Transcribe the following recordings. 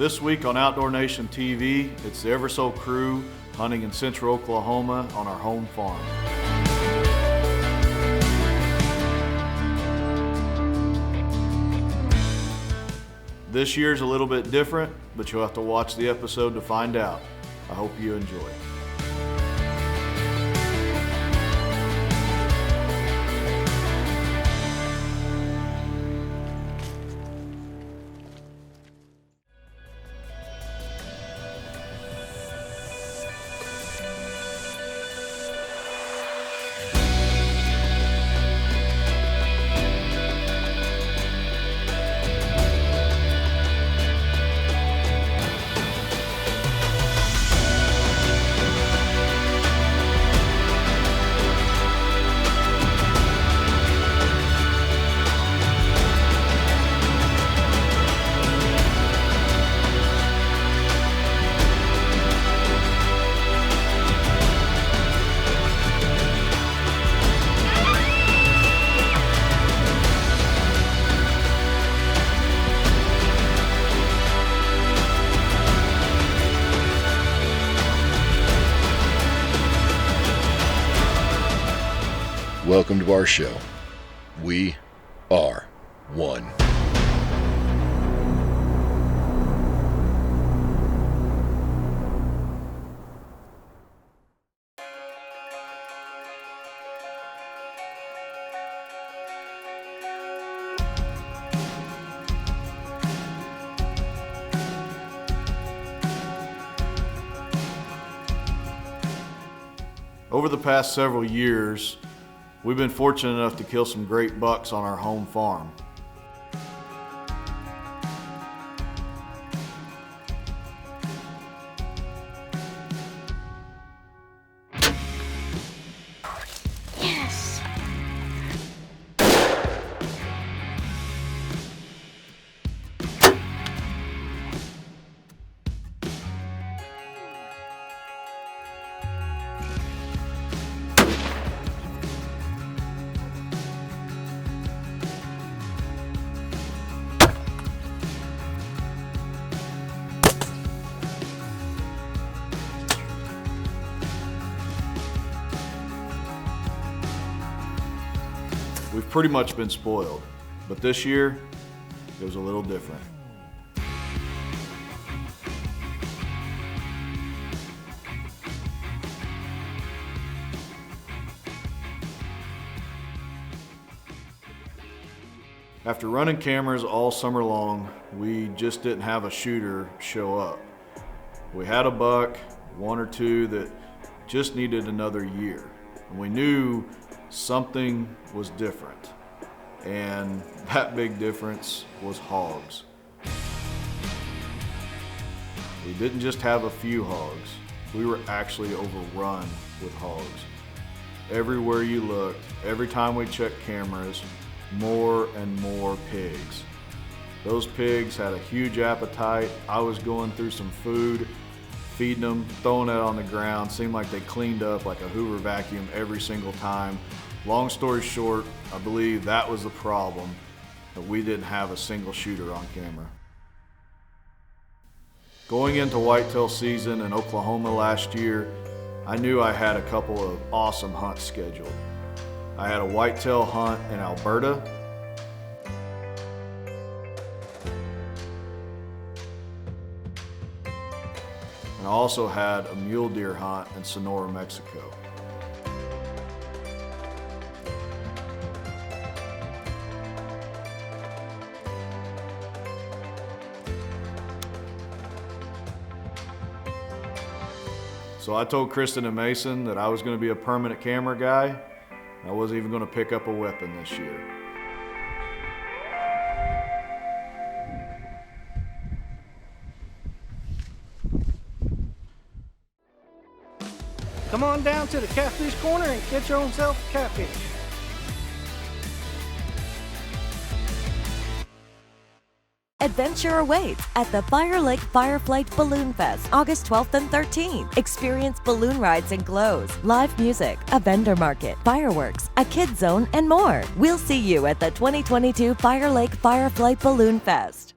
This week on Outdoor Nation TV, it's the Everso crew hunting in central Oklahoma on our home farm. This year's a little bit different, but you'll have to watch the episode to find out. I hope you enjoy. Welcome to our show. We are one. Over the past several years, we've been fortunate enough to kill some great bucks on our home farm. Yes! We've pretty much been spoiled, but this year, it was a little different. After running cameras all summer long, we just didn't have a shooter show up. We had a buck, one or two, that just needed another year. And we knew something was different, and that big difference was hogs. We didn't just have a few hogs, we were actually overrun with hogs. Everywhere you looked, every time we checked cameras, more and more pigs. Those pigs had a huge appetite. I was going through some food, feeding them, throwing it on the ground. Seemed like they cleaned up like a Hoover vacuum every single time. Long story short, I believe that was the problem, that we didn't have a single shooter on camera. Going into whitetail season in Oklahoma last year, I knew I had a couple of awesome hunts scheduled. I had a whitetail hunt in Alberta, and I also had a mule deer hunt in Sonora, Mexico. So I told Kristen and Mason that I was going to be a permanent camera guy. I wasn't even going to pick up a weapon this year. Come on down to the catfish corner and get your own self a catfish. Adventure awaits at the Fire Lake Fireflight Balloon Fest, August 12th and 13th. Experience balloon rides and glows, live music, a vendor market, fireworks, a kids zone, and more. We'll see you at the 2022 Fire Lake Fireflight Balloon Fest.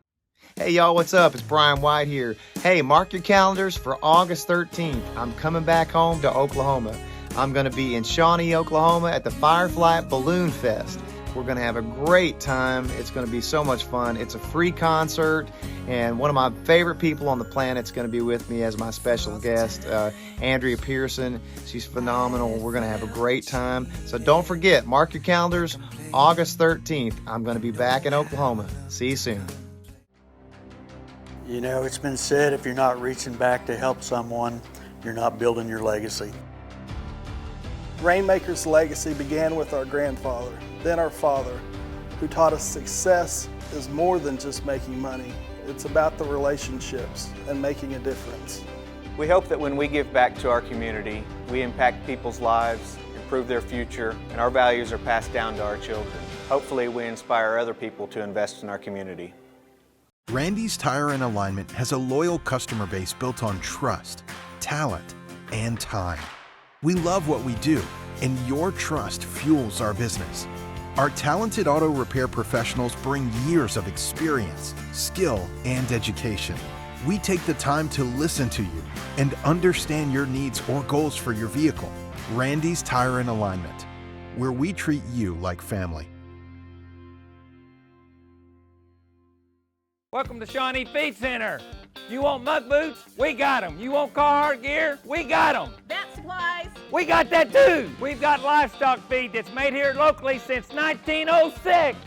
Hey y'all, what's up? It's Brian White here. Hey, mark your calendars for August 13th. I'm coming back home to Oklahoma. I'm going to be in Shawnee, Oklahoma at the Firefly Balloon Fest. We're going to have a great time. It's going to be so much fun. It's a free concert, and one of my favorite people on the planet is going to be with me as my special guest, Andrea Pearson. She's phenomenal. We're going to have a great time. So don't forget, mark your calendars, August 13th. I'm going to be back in Oklahoma. See you soon. You know, it's been said, if you're not reaching back to help someone, you're not building your legacy. Rainmaker's legacy began with our grandfather, then our father, who taught us success is more than just making money. It's about the relationships and making a difference. We hope that when we give back to our community, we impact people's lives, improve their future, and our values are passed down to our children. Hopefully, we inspire other people to invest in our community. Randy's Tire and Alignment has a loyal customer base built on trust, talent, and time. We love what we do, and your trust fuels our business. Our talented auto repair professionals bring years of experience, skill, and education. We take the time to listen to you and understand your needs or goals for your vehicle. Randy's Tire and Alignment, where we treat you like family. Welcome to Shawnee Feed Center. You want muck boots? We got them. You want Carhartt gear? We got them. Vet supplies? We got that too. We've got livestock feed that's made here locally since 1906.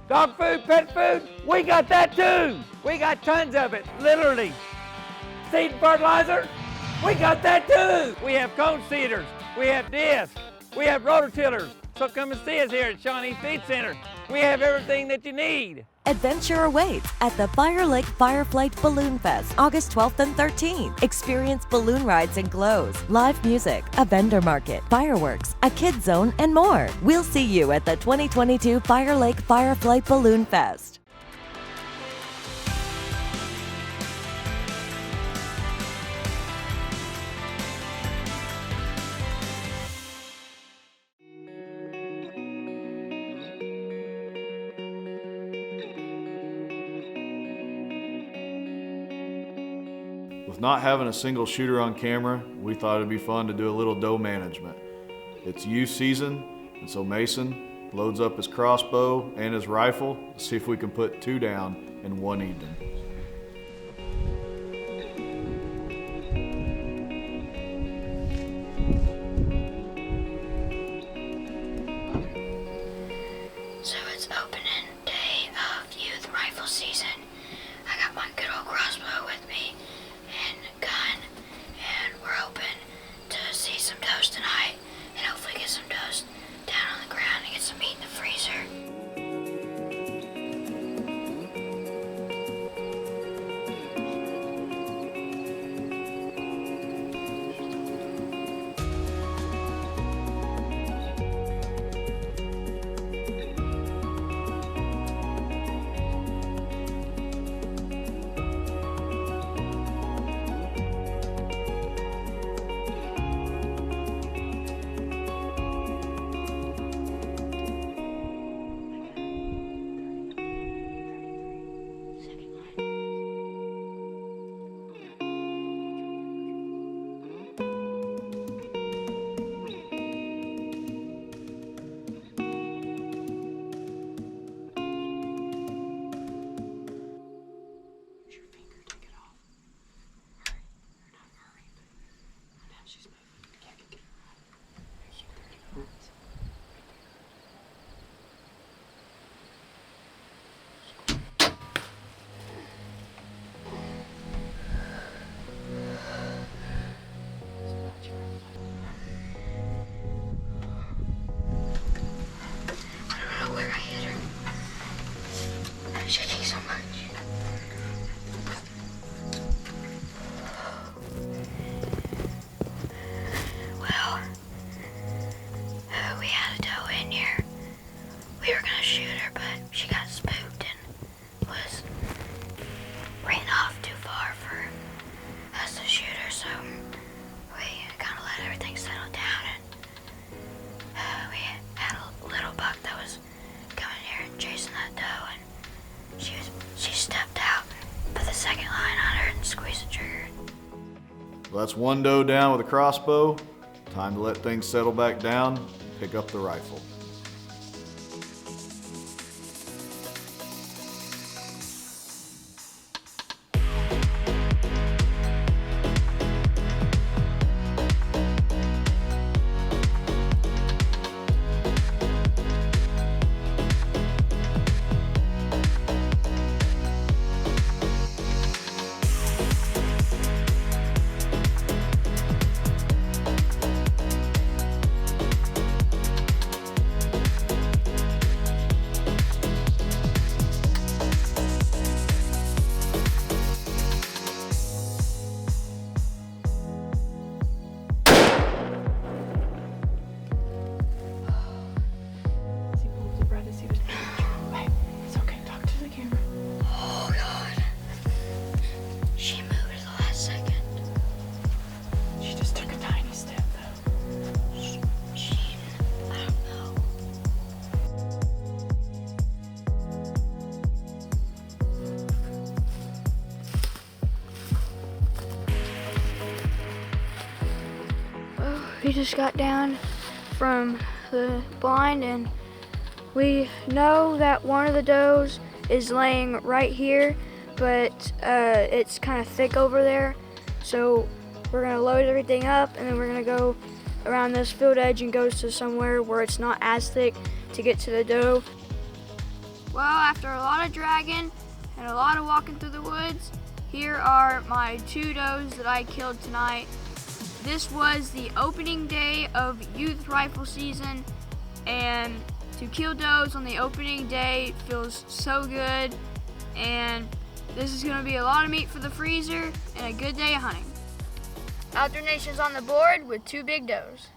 Dog food, pet food? We got that too. We got tons of it, literally. Seed and fertilizer? We got that too. We have cone seeders. We have discs. We have rototillers. So come and see us here at Shawnee Feed Center. We have everything that you need. Adventure awaits at the Fire Lake Fireflight Balloon Fest, August 12th and 13th. Experience balloon rides and glows, live music, a vendor market, fireworks, a kids zone, and more. We'll see you at the 2022 Fire Lake Fireflight Balloon Fest. With not having a single shooter on camera, we thought it'd be fun to do a little doe management. It's youth season, and so Mason loads up his crossbow and his rifle to see if we can put 2 down in one evening. So it's opening day of youth rifle season. I got my good old crossbow with me and gun, and we're hoping to see some does tonight and hopefully get some does down on the ground and get some meat in the freezer. Shaking so much. that's one doe down with a crossbow. Time to let things settle back down, pick up the rifle. We just got down from the blind and we know that one of the does is laying right here, but it's kind of thick over there. So we're gonna load everything up and then we're gonna go around this field edge and go to somewhere where it's not as thick to get to the doe. Well, after a lot of dragging and a lot of walking through the woods, here are my 2 does that I killed tonight. This was the opening day of youth rifle season, and to kill does on the opening day feels so good, and this is gonna be a lot of meat for the freezer and a good day of hunting. Outdoor Nation's on the board with 2 big does.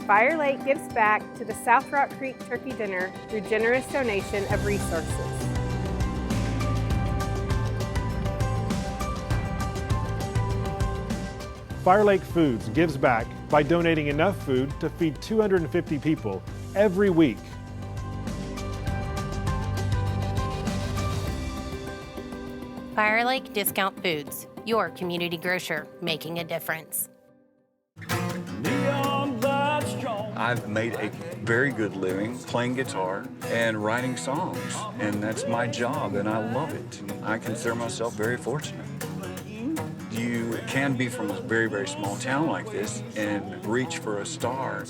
Fire Lake gives back to the South Rock Creek Turkey Dinner through generous donation of resources. Fire Lake Foods gives back by donating enough food to feed 250 people every week. Fire Lake Discount Foods, your community grocer, making a difference. I've made a very good living playing guitar and writing songs, and that's my job, and I love it. I consider myself very fortunate. You can be from a very, very small town like this and reach for a star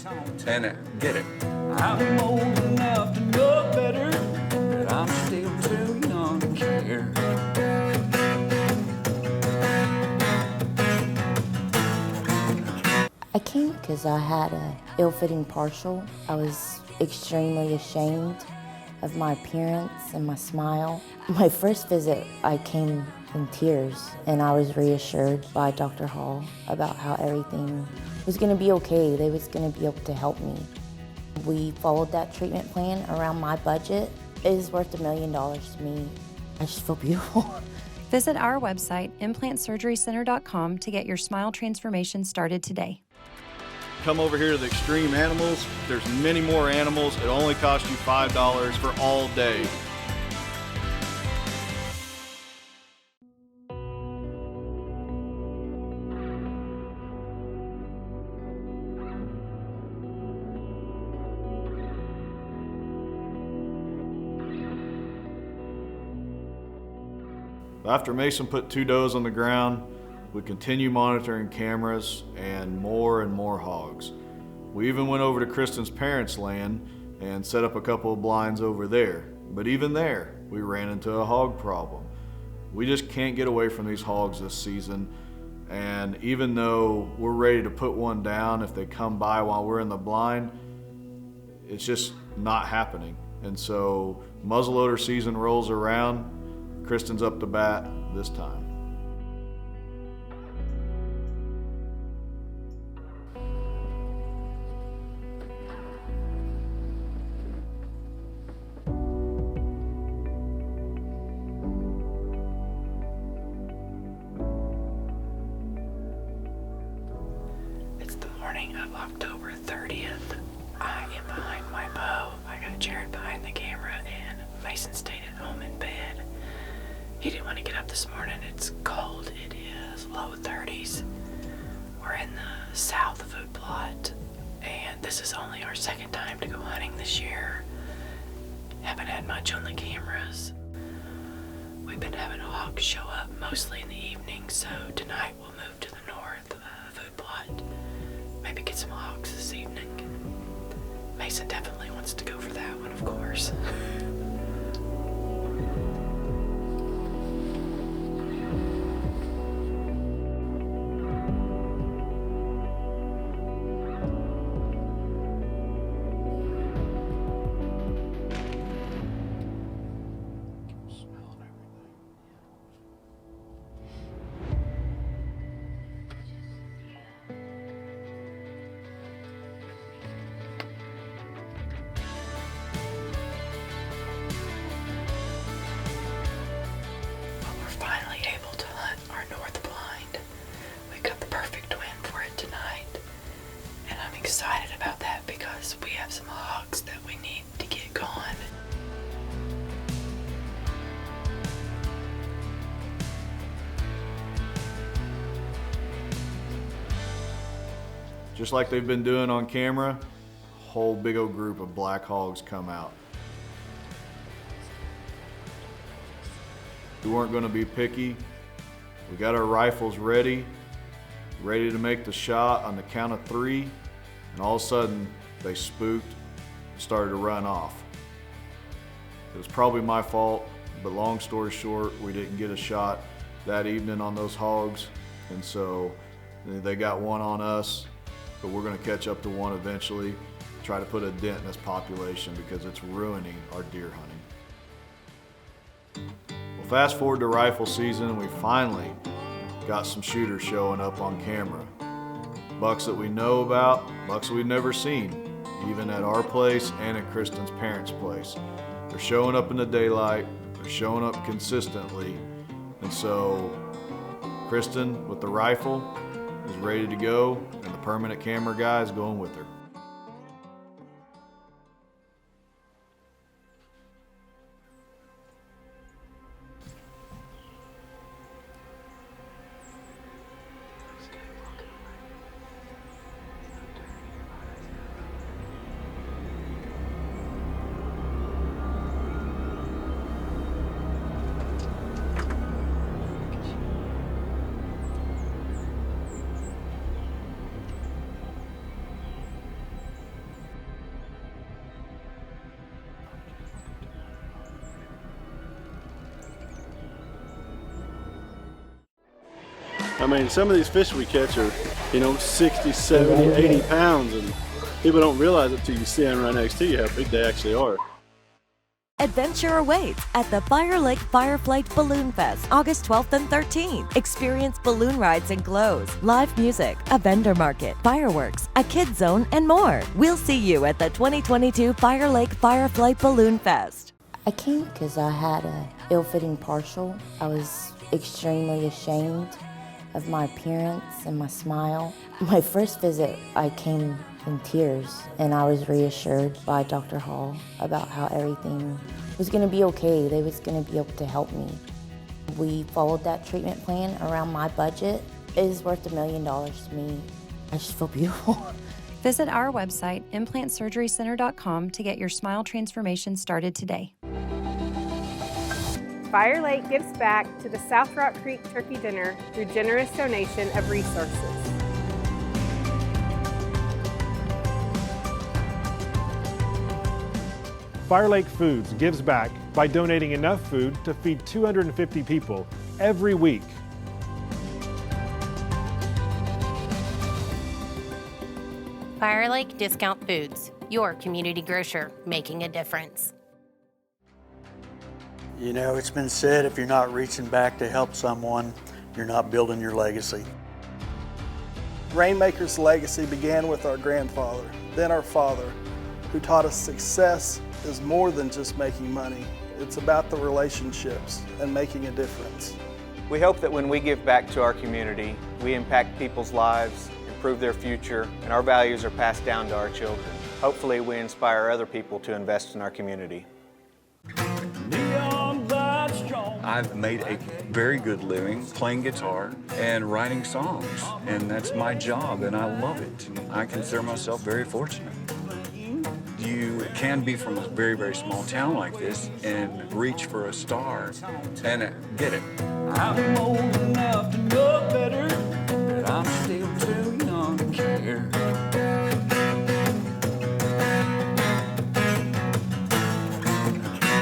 and get it. I'm old enough to know better, but I'm still too young to care. I came because I had an ill-fitting partial. I was extremely ashamed of my appearance and my smile. My first visit, I came in tears, and I was reassured by Dr. Hall about how everything was going to be okay. They was going to be able to help me. We followed that treatment plan around my budget. It is worth $1 million to me. I just feel beautiful. Visit our website, implantsurgerycenter.com, to get your smile transformation started today. Come over here to the Extreme Animals. There's many more animals. It only costs you $5 for all day. After Mason put 2 does on the ground, we continue monitoring cameras and more hogs. We even went over to Kristen's parents' land and set up a couple of blinds over there. But even there, we ran into a hog problem. We just can't get away from these hogs this season. And even though we're ready to put one down if they come by while we're in the blind, it's just not happening. And so muzzleloader season rolls around, Kristen's up to bat this time. It's the morning of October 30th. I am behind my bow. I got Jared behind the camera, and Mason stayed at home in bed. He didn't want to get up this morning. It's cold. It is low 30s. We're in the south food plot, and this is only our second time to go hunting this year. Haven't had much on the cameras. We've been having hogs show up mostly in the evening, so tonight we'll move to the north food plot. Maybe get some hogs this evening. Mason definitely wants to go for that one, of course. Finally able to hunt our north blind. We got the perfect wind for it tonight, and I'm excited about that because we have some hogs that we need to get going. Just like they've been doing on camera, a whole big old group of black hogs come out. We weren't going to be picky. We got our rifles ready to make the shot on the count of 3, and all of a sudden they spooked and started to run off. It was probably my fault, but long story short, we didn't get a shot that evening on those hogs, and so they got one on us, but we're going to catch up to one eventually, try to put a dent in this population because it's ruining our deer hunting. Fast forward to rifle season, we finally got some shooters showing up on camera. Bucks that we know about, bucks that we've never seen, even at our place and at Kristen's parents' place. They're showing up in the daylight, they're showing up consistently, and so Kristen with the rifle is ready to go, and the permanent camera guy is going with her. I mean, some of these fish we catch are, 60, 70, 80 pounds, and people don't realize it till you see them right next to you how big they actually are. Adventure awaits at the Fire Lake Fireflight Balloon Fest, August 12th and 13th. Experience balloon rides and glows, live music, a vendor market, fireworks, a kids zone, and more. We'll see you at the 2022 Fire Lake Fireflight Balloon Fest. I came because I had a ill-fitting partial. I was extremely ashamed of my appearance and my smile. My first visit, I came in tears, and I was reassured by Dr. Hall about how everything was gonna be okay. They was gonna be able to help me. We followed that treatment plan around my budget. It is worth $1 million to me. I just feel beautiful. Visit our website, implantsurgerycenter.com, to get your smile transformation started today. Fire Lake gives back to the South Rock Creek Turkey Dinner through generous donation of resources. Fire Lake Foods gives back by donating enough food to feed 250 people every week. Fire Lake Discount Foods, your community grocer making a difference. You know, it's been said if you're not reaching back to help someone, you're not building your legacy. Rainmaker's legacy began with our grandfather, then our father, who taught us success is more than just making money. It's about the relationships and making a difference. We hope that when we give back to our community, we impact people's lives, improve their future, and our values are passed down to our children. Hopefully, we inspire other people to invest in our community. I've made a very good living playing guitar and writing songs, and that's my job, and I love it. I consider myself very fortunate. You can be from a very, very small town like this and reach for a star and get it. I'm old enough to know better, but I'm still too young to care.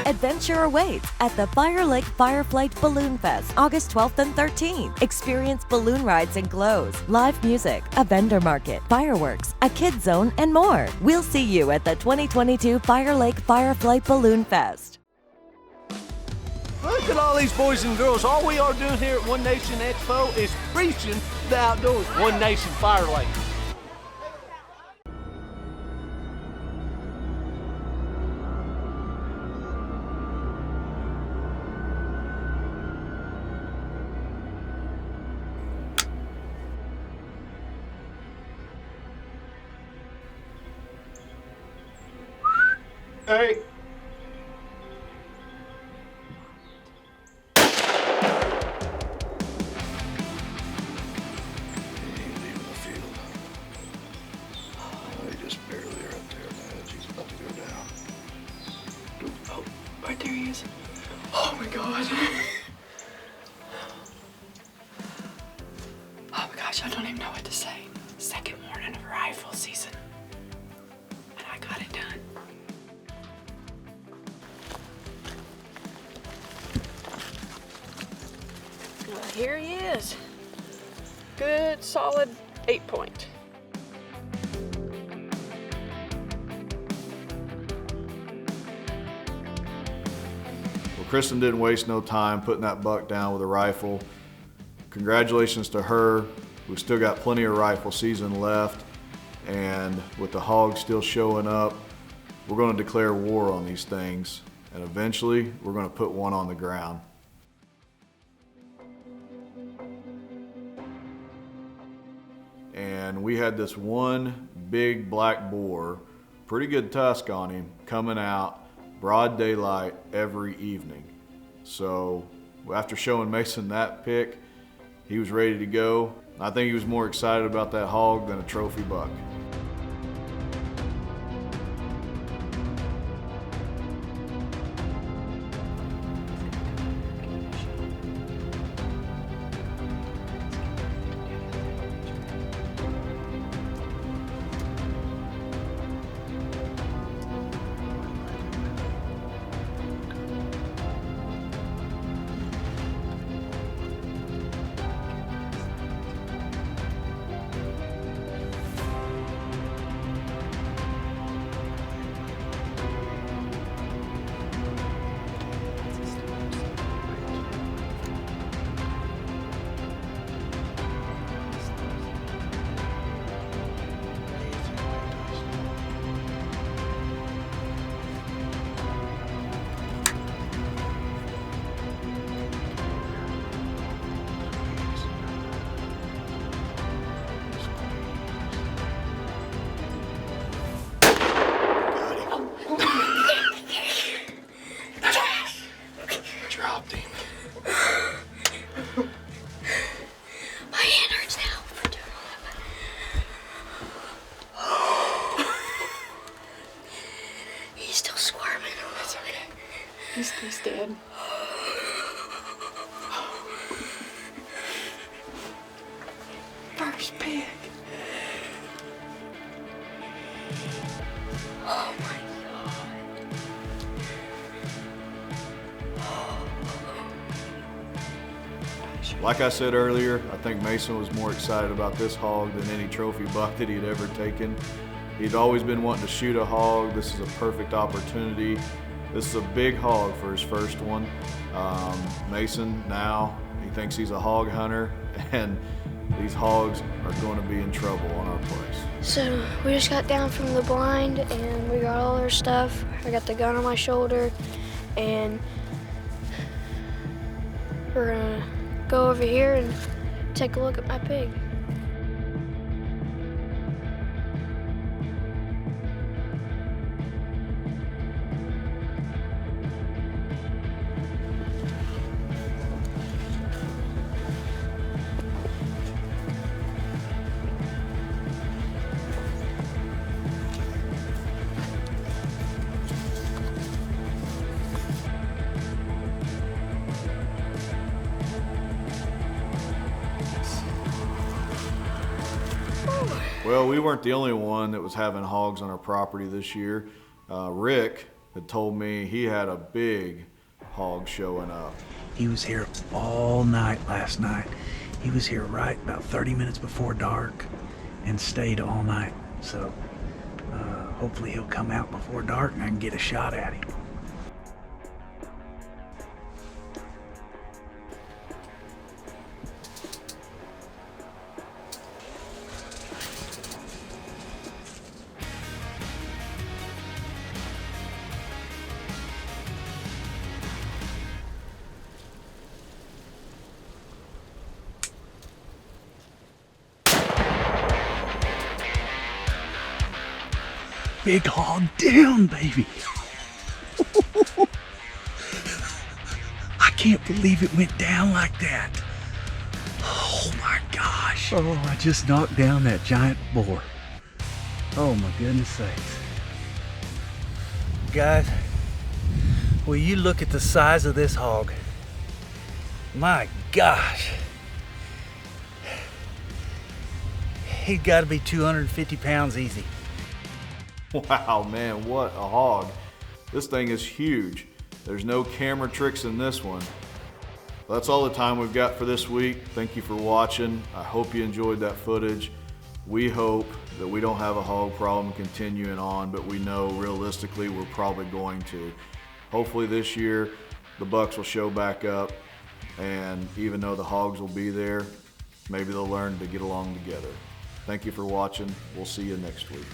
Adventure awaits at the Fire Lake Fireflight Balloon Fest, August 12th and 13th. Experience balloon rides and glows, live music, a vendor market, fireworks, a kids zone, and more. We'll see you at the 2022 Fire Lake Fireflight Balloon Fest. Look at all these boys and girls. All we are doing here at One Nation Expo is preaching the outdoors. One Nation Fire Lake. Hey. They just barely are up there on the edge. He's about to go down. Oh, right there he is. Oh my God. Oh my gosh, I don't even know what to say. Second morning of rifle season. And I got it done. Well, here he is. Good, solid 8-point. Well, Kristen didn't waste no time putting that buck down with a rifle. Congratulations to her. We've still got plenty of rifle season left, and with the hogs still showing up, we're going to declare war on these things, and eventually we're going to put one on the ground. And we had this one big black boar, pretty good tusk on him, coming out broad daylight every evening. So after showing Mason that pic, he was ready to go. I think he was more excited about that hog than a trophy buck. Dropped him. My hand hurts now for doing all that. He's still squirming. It's okay. He's dead. First pig. Oh my Like I said earlier, I think Mason was more excited about this hog than any trophy buck that he'd ever taken. He'd always been wanting to shoot a hog. This is a perfect opportunity. This is a big hog for his first one. Mason now, he thinks he's a hog hunter, and these hogs are going to be in trouble on our place. So we just got down from the blind and we got all our stuff. I got the gun on my shoulder and we're gonna go over here and take a look at my pig. Well, we weren't the only one that was having hogs on our property this year. Rick had told me he had a big hog showing up. He was here all night last night. He was here right about 30 minutes before dark and stayed all night. So hopefully he'll come out before dark and I can get a shot at him. Big hog down, baby. I can't believe it went down like that. Oh my gosh. Oh, I just knocked down that giant boar. Oh my goodness sakes. Guys, will you look at the size of this hog? My gosh. He's got to be 250 pounds easy. Wow, man, what a hog. This thing is huge. There's no camera tricks in this one. That's all the time we've got for this week. Thank you for watching. I hope you enjoyed that footage. We hope that we don't have a hog problem continuing on, but we know realistically we're probably going to. Hopefully this year the bucks will show back up, and even though the hogs will be there, maybe they'll learn to get along together. Thank you for watching. We'll see you next week.